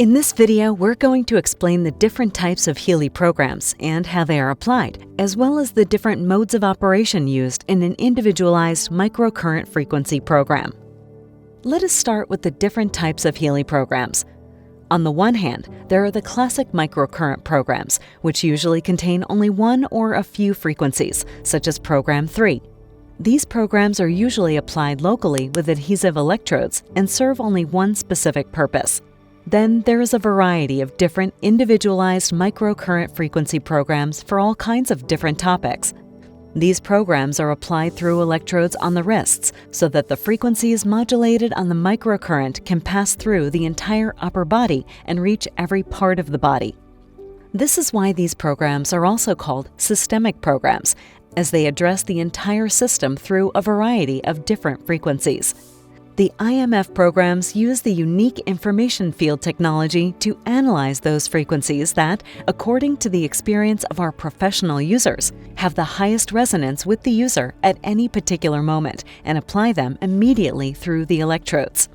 In this video, we're going to explain the different types of Healy programs and how they are applied, as well as the different modes of operation used in an individualized microcurrent frequency program. Let us start with the different types of Healy programs. On the one hand, there are the classic microcurrent programs, which usually contain only one or a few frequencies, such as Program 3. These programs are usually applied locally with adhesive electrodes and serve only one specific purpose. Then there is a variety of different individualized microcurrent frequency programs for all kinds of different topics. These programs are applied through electrodes on the wrists so that the frequencies modulated on the microcurrent can pass through the entire upper body and reach every part of the body. This is why these programs are also called systemic programs, as they address the entire system through a variety of different frequencies. The IMF programs use the unique information field technology to analyze those frequencies that, according to the experience of our professional users, have the highest resonance with the user at any particular moment and apply them immediately through the electrodes.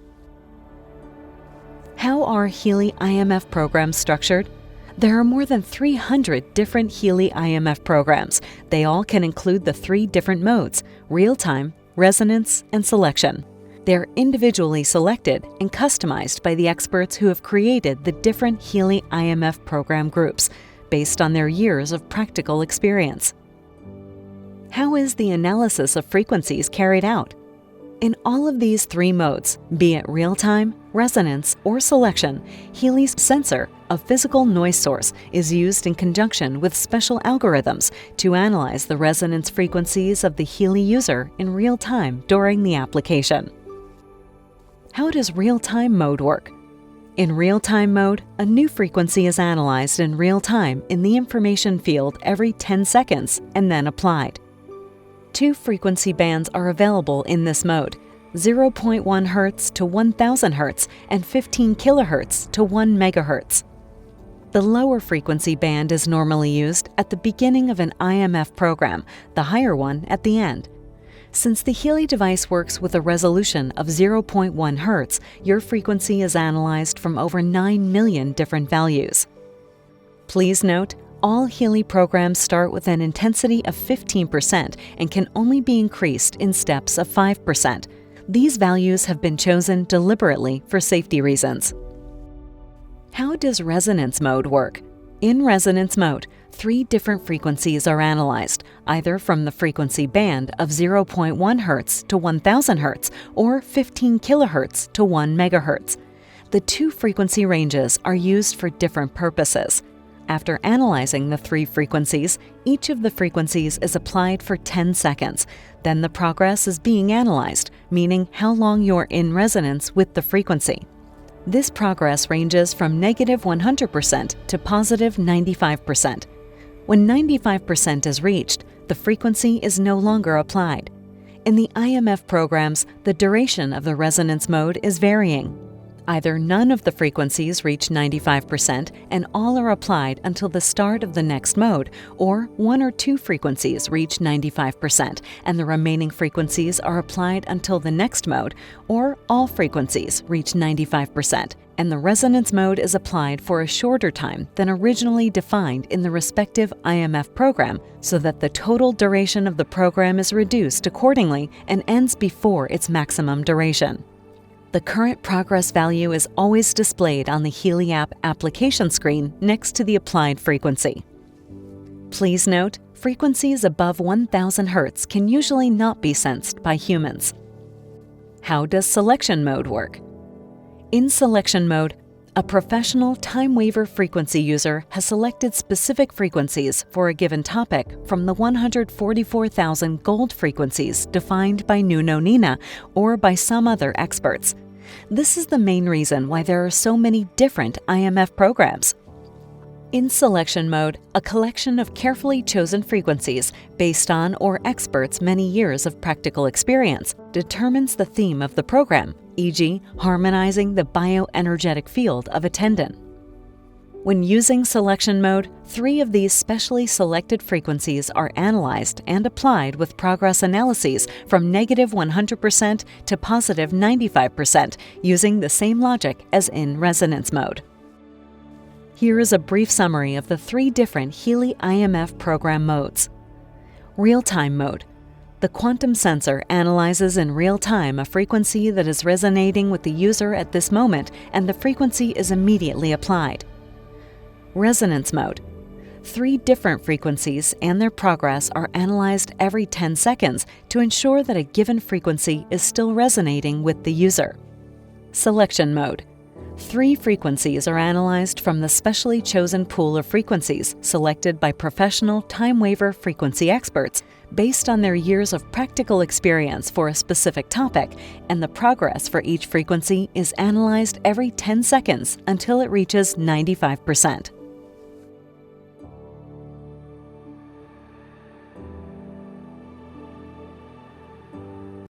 How are Healy IMF programs structured? There are more than 300 different Healy IMF programs. They all can include the three different modes: real-time, resonance, and selection. They're individually selected and customized by the experts who have created the different Healy IMF program groups based on their years of practical experience. How is the analysis of frequencies carried out? In all of these three modes, be it real-time, resonance, or selection, Healy's sensor, a physical noise source, is used in conjunction with special algorithms to analyze the resonance frequencies of the Healy user in real time during the application. How does real-time mode work? In real-time mode, a new frequency is analyzed in real time in the information field every 10 seconds and then applied. Two frequency bands are available in this mode: 0.1 Hz to 1000 Hz and 15 kHz to 1 MHz. The lower frequency band is normally used at the beginning of an IMF program, the higher one at the end. Since the Healy device works with a resolution of 0.1 Hz, your frequency is analyzed from over 9 million different values. Please note, all Healy programs start with an intensity of 15% and can only be increased in steps of 5%. These values have been chosen deliberately for safety reasons. How does resonance mode work? In resonance mode, three different frequencies are analyzed, either from the frequency band of 0.1 Hz to 1000 Hz or 15 kHz to 1 MHz. The two frequency ranges are used for different purposes. After analyzing the three frequencies, each of the frequencies is applied for 10 seconds. Then the progress is being analyzed, meaning how long you're in resonance with the frequency. This progress ranges from -100% to +95%. When 95% is reached, the frequency is no longer applied. In the IMF programs, the duration of the resonance mode is varying. Either none of the frequencies reach 95% and all are applied until the start of the next mode, or one or two frequencies reach 95% and the remaining frequencies are applied until the next mode, or all frequencies reach 95% and the resonance mode is applied for a shorter time than originally defined in the respective IMF program, so that the total duration of the program is reduced accordingly and ends before its maximum duration. The current progress value is always displayed on the Healy app application screen next to the applied frequency. Please note, frequencies above 1000 Hz can usually not be sensed by humans. How does selection mode work? In selection mode, a professional time waiver frequency user has selected specific frequencies for a given topic from the 144,000 gold frequencies defined by Nuno Nina or by some other experts. This is the main reason why there are so many different IMF programs. In selection mode, a collection of carefully chosen frequencies based on or experts' many years of practical experience determines the theme of the program, e.g., harmonizing the bioenergetic field of a tendon. When using selection mode, three of these specially selected frequencies are analyzed and applied with progress analyses from -100% to +95% using the same logic as in resonance mode. Here is a brief summary of the 3 different Healy IMF program modes. Real-time mode. The quantum sensor analyzes in real time a frequency that is resonating with the user at this moment, and the frequency is immediately applied. Resonance mode. 3 different frequencies and their progress are analyzed every 10 seconds to ensure that a given frequency is still resonating with the user. Selection mode. 3 frequencies are analyzed from the specially chosen pool of frequencies selected by professional time waiver frequency experts based on their years of practical experience for a specific topic, and the progress for each frequency is analyzed every 10 seconds until it reaches 95%.